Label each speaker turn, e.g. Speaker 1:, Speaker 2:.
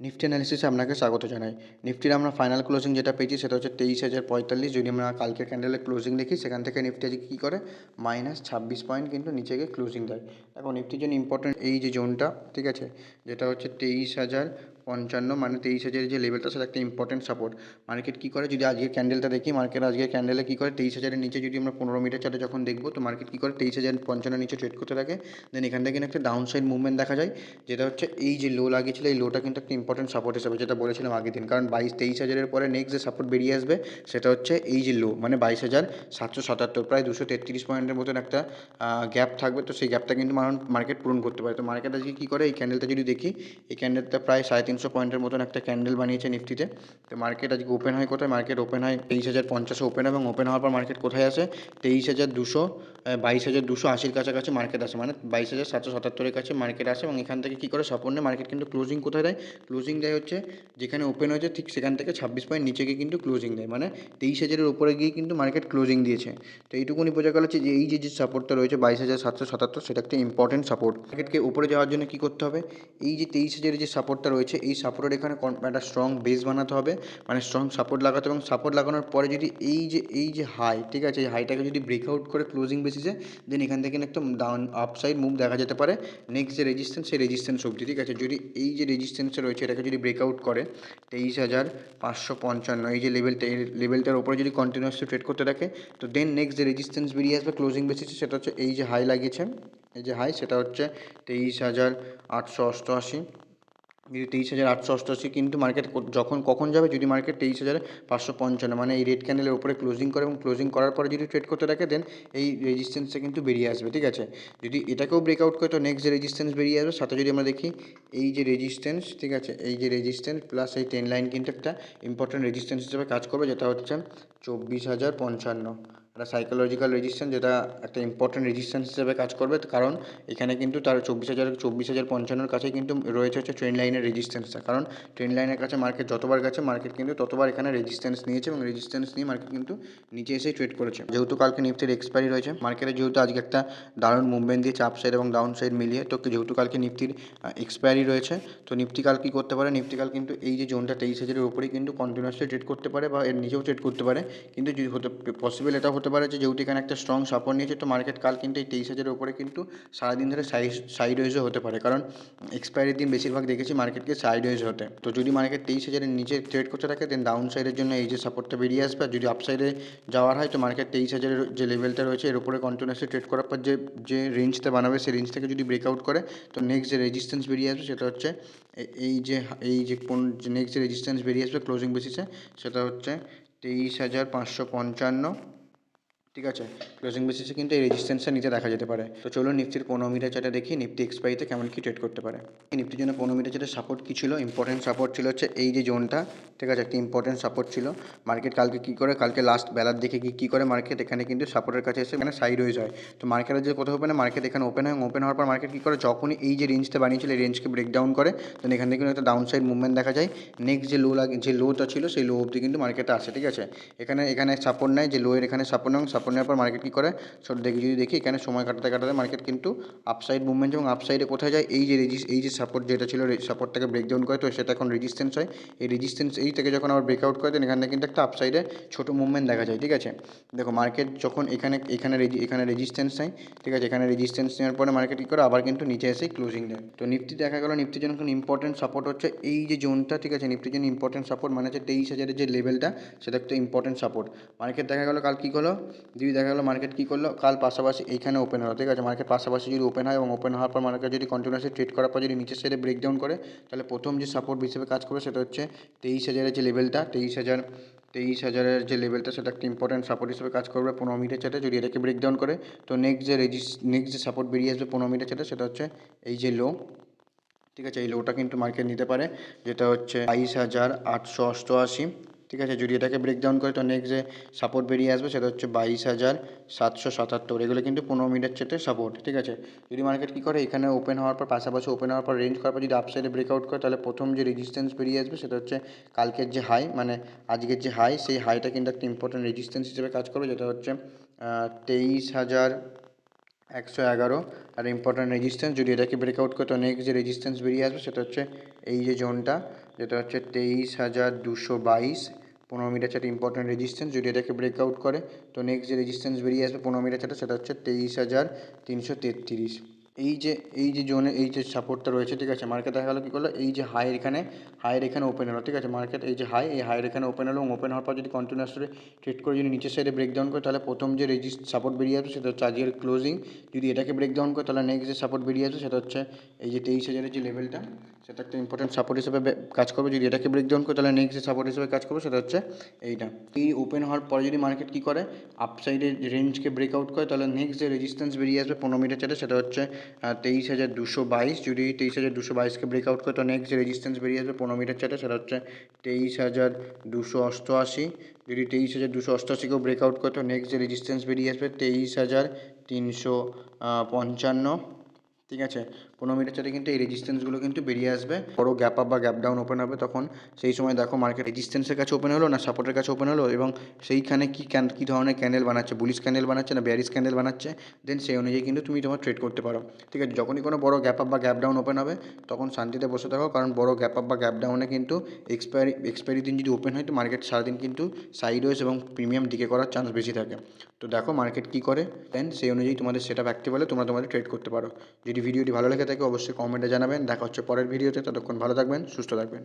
Speaker 1: Nifty অ্যানালিসিসে আপনাকে স্বাগত জানাই। নিফটির আমরা ফাইনাল ক্লোজিং যেটা পেয়েছি সেটা হচ্ছে 23,045। যদি আমরা কালকের ক্যান্ডেলের ক্লোজিং দেখি, সেখান থেকে নিফটি আজকে কী করে -26 পয়েন্ট কিন্তু নিচে গিয়ে ক্লোজিং দেয়। দেখো নিফটির জন্য ইম্পর্টেন্ট এই যে জোনটা, ঠিক আছে, যেটা হচ্ছে 23,055, মানে 23,000 যে লেভেলটা, সেটা একটা ইম্পর্টেন্ট সাপোর্ট। মার্কেট কী করে, যদি আজকের ক্যান্ডেলটা দেখি, মার্কেট আজকের ক্যান্ডেলে কী করে 23,000-এর নিচে যদি আমরা 15 মিনিট চার্টে যখন দেখবো, তো মার্কেট কী করে 23,055 নিচে ট্রেড করতে থাকে। দেন এখান থেকে একটা ডাউন সাইড মুভমেন্ট দেখা যায়, যেটা হচ্ছে এই যে লো লাগিয়েছিল, এই লোটা কিন্তু একটা ইম্পর্টেন্ট সাপোর্ট হিসাবে, যেটা বলেছিলাম আগের দিন। কারণ 23,000-এর পরে নেক্সট যে সাপোর্ট বেরিয়ে আসবে সেটা হচ্ছে এই যে লো, মানে 22,777, প্রায় 233 পয়েন্টের মতন একটা গ্যাপ থাকবে। তো সেই গ্যাপটা কিন্তু মার্কেট পূরণ করতে পারে। তো মার্কেট আজকে কী করে, এই ক্যান্ডেলটা যদি দেখি, এই ক্যান্ডেলটা প্রায় 350 পয়েন্টের মতন একটা ক্যান্ডেল বানিয়েছে নিফটিতে। তো মার্কেট আজকে ওপেন হয় কোথায়, মার্কেট ওপেন হয় 23,050-এ ওপেন, এবং ওপেন হওয়ার পর মার্কেট কোথায় আসে 23,200, 22,280-র কাছাকাছি মার্কেট আসে, মানে 22,777-এর কাছে মার্কেট আসে। এবং এখান থেকে কী করে সাপোর্ট নেয় মার্কেট, কিন্তু ক্লোজিং কোথায় দেয়, ক্লোজিং দেয় হচ্ছে যেখানে ওপেন হয়েছে ঠিক সেখান থেকে 26 পয়েন্ট নিচে গিয়ে কিন্তু ক্লোজিং দেয়, মানে 23,000-এর উপরে গিয়ে কিন্তু মার্কেট ক্লোজিং দিয়েছে। তো এইটুকুনি বোঝা গেল যে এই যে সাপোর্টটা রয়েছে 22,777, সেটা একটা ইম্পর্টেন্ট সাপোর্ট। মার্কেটকে উপরে যাওয়ার জন্য কী করতে হবে, এই যে 23,000-এর যে সাপোর্টটা রয়েছে, এই সাপোর্টের এখানে একটা স্ট্রং বেস বানাতে হবে, মানে স্ট্রং সাপোর্ট লাগাতে হবে। এবং সাপোর্ট লাগানোর পরে যদি এই যে হাই, ঠিক আছে, এই হাইটাকে যদি ব্রেকআউট করে ক্লোজিং বেসিসে, দেন এখান থেকে একটা ডাউন আপসাইড মুভ দেখা যেতে পারে নেক্সট যে রেজিস্ট্যান্স, সেই রেজিস্ট্যান্স অবধি, ঠিক আছে। যদি এই যে রেজিস্ট্যান্সটা রয়েছে এটাকে যদি ব্রেকআউট করে 23,555, এই যে লেভেলটা, এই লেভেলটার উপরে যদি কন্টিনিউয়াসলি ট্রেড করতে থাকে, তো দেন নেক্সট যে রেজিস্ট্যান্স বেরিয়ে আসবে ক্লোজিং বেসিসে, সেটা হচ্ছে এই যে হাই লাগিয়েছে, এই যে হাই, সেটা হচ্ছে 23,888। যদি 23,888, কিন্তু মার্কেট যখন কখন যাবে, যদি মার্কেট 23,555, মানে এই রেড ক্যান্ডেলের উপরে ক্লোজিং করে, এবং ক্লোজিং করার পরে যদি ট্রেড করতে থাকে, দেন এই রেজিস্ট্যান্সটা কিন্তু বেরিয়ে আসবে, ঠিক আছে। যদি এটাকেও ব্রেকআউট করে, তো নেক্সট যে রেজিস্ট্যান্স বেরিয়ে আসবে, সাথে যদি আমরা দেখি এই যে রেজিস্ট্যান্স, ঠিক আছে, এই যে রেজিস্ট্যান্স প্লাস এই ট্রেন লাইন কিন্তু একটা ইম্পর্টেন্ট রেজিস্ট্যান্স হিসেবে কাজ করবে, যেটা হচ্ছে 24,055, একটা সাইকোলজিক্যাল রেজিস্ট্যান্স, যেটা একটা ইম্পর্টেন্ট রেজিস্ট্যান্স হিসেবে কাজ করবে। কারণ এখানে কিন্তু তার 24,055-এর কাছে কিন্তু রয়েছে হচ্ছে ট্রেন লাইনের রেজিস্ট্যান্সটা। কারণ ট্রেন লাইনের কাছে মার্কেট যতবার গেছে, মার্কেট কিন্তু ততবার এখানে রেজিস্ট্যান্স নিয়েছে, এবং রেজিস্ট্যান্স নিয়ে মার্কেট কিন্তু নিচে এসেই ট্রেড করেছে। যেহেতু কালকে নিফটির এক্সপায়ারি রয়েছে, মার্কেটে যেহেতু আজকে একটা দারুণ মুভমেন্ট দিয়েছে আপ সাইড এবং ডাউন সাইড মিলিয়ে, তো যেহেতু কালকে নিফটির এক্সপায়ারি রয়েছে, তো নিফটি কাল কী করতে পারে, নিফটি কাল কিন্তু এই যে জোনটা 23,000-এর উপরেই কিন্তু কন্টিনিউয়াসলি ট্রেড করতে পারে, বা এর নিচেও ট্রেড করতে পারে। কিন্তু যদি পসিবল এটাও হতে পারে যে যেহেতু এখানে একটা স্ট্রং সাপোর্ট নিয়েছে, তো মার্কেট কাল কিন্তু এই 23,000-এর উপরে কিন্তু সারাদিন ধরে সাইডওয়েজও হতে পারে। কারণ এক্সপায়ারির দিন বেশিরভাগ দেখেছি মার্কেটকে সাইডওয়েজ হতে। তো যদি মার্কেট 23,000-এর নিচে ট্রেড করতে থাকে, দেন ডাউন সাইডের জন্য এই যে সাপোর্টটা বেরিয়ে আসবে। আর যদি আপ সাইডে যাওয়ার হয়, তো মার্কেট 23,000-এর যে লেভেলটা রয়েছে এর উপরে কন্টিনিউয়াসলি ট্রেড করার পর যে রেঞ্জটা বানাবে, সেই রেঞ্জ থেকে যদি ব্রেকআউট করে, তো নেক্সট যে রেজিস্ট্যান্স বেরিয়ে আসবে সেটা হচ্ছে এই যে নেক্সট যে রেজিস্ট্যান্স বেরিয়ে আসবে ক্লোজিং বেসিসে, সেটা হচ্ছে 23,555, ঠিক আছে। ক্লোজিং বেসিসে কিন্তু এই রেজিস্ট্যান্সটা নিচে দেখা যেতে পারে। তো চলুন নিফটির 15 মিনিটের চার্টে দেখি নিফটি এক্সপায়ারিতে কেমন কি ট্রেড করতে পারে। এই নিফটির জন্য 15 মিনিটের চার্টে সাপোর্ট কী ছিল, ইম্পর্টেন্ট সাপোর্ট ছিল হচ্ছে এই যে জোনটা, ঠিক আছে, একটা ইম্পর্টেন্ট সাপোর্ট ছিল। মার্কেট কালকে কী করে, কালকে লাস্ট বেলার দিকে কী করে মার্কেট এখানে কিন্তু সাপোর্টের কাছে এসে মানে সাইডওয়েজ হয়। তো মার্কেটের যে কোথাও ওপেন, মার্কেট এখানে ওপেন হয়, ওপেন হওয়ার পর মার্কেট কী করে, যখনই এই যে রেঞ্জটা বানিয়েছিল এই রেঞ্জকে ব্রেকডাউন করে, তো এখান থেকে কিন্তু একটা ডাউন সাইড মুভমেন্ট দেখা যায়। নেক্সট যে লোটা ছিল সেই লো অবধি কিন্তু মার্কেটে আসে, ঠিক আছে। এখানে সাপোর্ট নেয়, যে লোয়ের এখানে সাপোর্ট নেয়, এবং সাপোর্ট নেওয়ার পর মার্কেট কী করে, যদি দেখি এখানে সময় কাটাতে কাটাতে মার্কেট কিন্তু আপসাইড মুভমেন্ট, এবং আপসাইডে কোথায় যায়, এই যে সাপোর্ট যেটা ছিল, সাপোর্টটাকে ব্রেকডাউন করে, তো সেটা এখন রেজিস্ট্যান্স হয়। এই রেজিস্ট্যান্স এই থেকে যখন আবার ব্রেকআউট করে, দেন এখানে কিন্তু একটা আপসাইডে ছোটো মুভমেন্ট দেখা যায়, ঠিক আছে। দেখো মার্কেট যখন এখানে রেজিস্ট্যান্স নেয়, ঠিক আছে, এখানে রেজিস্ট্যান্স নেওয়ার পরে মার্কেট কী করে আবার কিন্তু নিচে এসেই ক্লোজিং দেয়। তো নিফটি দেখা গেল, নিফটির জন্য কোনো ইম্পর্টেন্ট সাপোর্ট হচ্ছে এই যে জোনটা, ঠিক আছে। নিফটির জন্য ইম্পর্টেন্ট সাপোর্ট মানে হচ্ছে 23,000-এর যে লেভেলটা, সেটা একটা ইম্পর্টেন্ট সাপোর্ট। মার্কেট দেখা গেল কাল কী করলো, যদি দেখা গেলো মার্কেট কী করলো, কাল পাশাপাশি এইখানে ওপেন হলো, ঠিক আছে। মার্কেট পাশাপাশি যদি ওপেন হয়, এবং ওপেন হওয়ার পর মার্কেট যদি কন্টিনিউয়াসলি ট্রেড করার পর যদি নিচের সাইডে ব্রেকডাউন করে, তাহলে প্রথম যে সাপোর্ট হিসেবে কাজ করবে সেটা হচ্ছে 23,000-এর যে লেভেলটা, 23,000-এর যে লেভেলটা, সেটা একটা ইম্পর্টেন্ট সাপোর্ট হিসেবে কাজ করবে 15 মিনিটের চার্টে। যদি এটাকে ব্রেকডাউন করে, তো নেক্সট যে সাপোর্ট বেরিয়ে আসবে 15 মিনিটের চার্টে, সেটা হচ্ছে এই যে লো, ঠিক আছে। এই লোটা কিন্তু মার্কেট নিতে পারে, যেটা হচ্ছে 22,888, ঠিক আছে। যদি এটাকে ব্রেকডাউন করে, তো নেক্সট যে সাপোর্ট বেরিয়ে আসবে সেটা হচ্ছে 22,777, এগুলো কিন্তু 15 মিনিটের চার্টে সাপোর্ট, ঠিক আছে। যদি মার্কেট কী করে, এখানে ওপেন হওয়ার পর পাশাপাশি ওপেন হওয়ার পর রেঞ্জ করার পর যদি আপসাইডে ব্রেকআউট করে, তাহলে প্রথম যে রেজিস্ট্যান্স বেরিয়ে আসবে সেটা হচ্ছে কালকের যে হাই, মানে আজকের যে হাই, সেই হাইটা কিন্তু একটা ইম্পর্টেন্ট রেজিস্ট্যান্স হিসেবে কাজ করবে, যেটা হচ্ছে 23,000, 111 আর ইম্পর্ট্যান্ট রেজিস্ট্যান্স, যদি এটাকে ব্রেকআউট করে তো নেক্সট যে রেজিস্ট্যান্স বেরিয়ে আসবে সেটা হচ্ছে এই যে জোনটা, যেটা হচ্ছে 23,222। 15 মিটার চার্টে ইম্পর্ট্যান্ট রেজিস্ট্যান্স, যদি এটাকে ব্রেকআউট করে তো নেক্সট যে রেজিস্ট্যান্স বেরিয়ে আসবে 15 মিটার চার্টে সেটা হচ্ছে 23,333। এই যে জোনে এই যে সাপোর্টটা রয়েছে, ঠিক আছে, মার্কেট দেখা গেলো কী করলো, এই যে হাইয়ের এখানে ওপেন হলো, ঠিক আছে, মার্কেট এই যে এই হাইয়ের এখানে ওপেন হলো, এবং ওপেন হওয়ার পর যদি কন্টিনিউয়াসলি ট্রেড করে যদি নিচের সাইডে ব্রেকডাউন করে তাহলে প্রথম যে সাপোর্ট বেরিয়ে আসবে সেটা হচ্ছে আজকের ক্লোজিং। যদি এটাকে ব্রেকডাউন করে তাহলে নেক্সট যে সাপোর্ট বেরিয়ে আসবে সেটা হচ্ছে এই যে 23,000-এর যে লেভেলটা, সেটা একটা ইম্পর্টেন্ট সাপোর্ট হিসেবে কাজ করবে। যদি এটাকে ব্রেকডাউন করে তাহলে নেক্সট যে সাপোর্ট হিসেবে কাজ করবে সেটা হচ্ছে এইটা। এই ওপেন হওয়ার পরে যদি মার্কেট কী করে, আপসাইডের রেঞ্জকে ব্রেকআউট করে তাহলে নেক্সট যে রেজিস্ট্যান্স বেরিয়ে আসবে 15 মিটার চার্টে সেটা হচ্ছে 23,222। যদি 23,222কে ব্রেকআউট করে তো নেক্সট যে রেজিস্ট্যান্স বেরিয়ে আসবে 15 মিটার চার্টে সেটা হচ্ছে 23,288। যদি 23,288কেও ব্রেকআউট করে তো নেক্সট যে রেজিস্ট্যান্স বেরিয়ে আসবে 23,355। ঠিক আছে, 15 মিটার চার্টে কিন্তু এই রেজিস্ট্যান্সগুলো কিন্তু বেরিয়ে আসবে। বড় গ্যাপ আপ বা গ্যাপ ডাউন ওপেন হবে তখন সেই সময় দেখো মার্কেট রেজিস্ট্যান্সের কাছে ওপেন হলো না সাপোর্টের কাছে ওপেন হলো, এবং সেইখানে কী ধরনের ক্যান্ডেল বানাচ্ছে, বুলিশ ক্যান্ডেল বানাচ্ছে না বেয়ারিশ ক্যান্ডেল বানাচ্ছে, দেন সেই অনুযায়ী কিন্তু তুমি তোমার ট্রেড করতে পারো। ঠিক আছে, যখনই কোনো বড় গ্যাপ আপ বা গ্যাপ ডাউন ওপেন হবে তখন শান্তিতে বসে থাকো, কারণ বড় গ্যাপ আপ বা গ্যাপ ডাউনে কিন্তু এক্সপায়ারি দিন যদি ওপেন হয় তো মার্কেট সারাদিন কিন্তু সাইডওয়েজ এবং প্রিমিয়াম দিকে করার চান্স বেশি থাকে। তো দেখো মার্কেট কী করে, দেন সেই অনুযায়ী তোমাদের সেটা অ্যাক্টিভ হলে তোমরা তোমাদের ট্রেড করতে পারো। যদি ভিডিওটি ভালো লেগে থাকে অবশ্যই কমেন্টে জানাবেন। দেখা হচ্ছে পরের ভিডিওতে, ততক্ষণ ভালো থাকবেন, সুস্থ থাকবেন।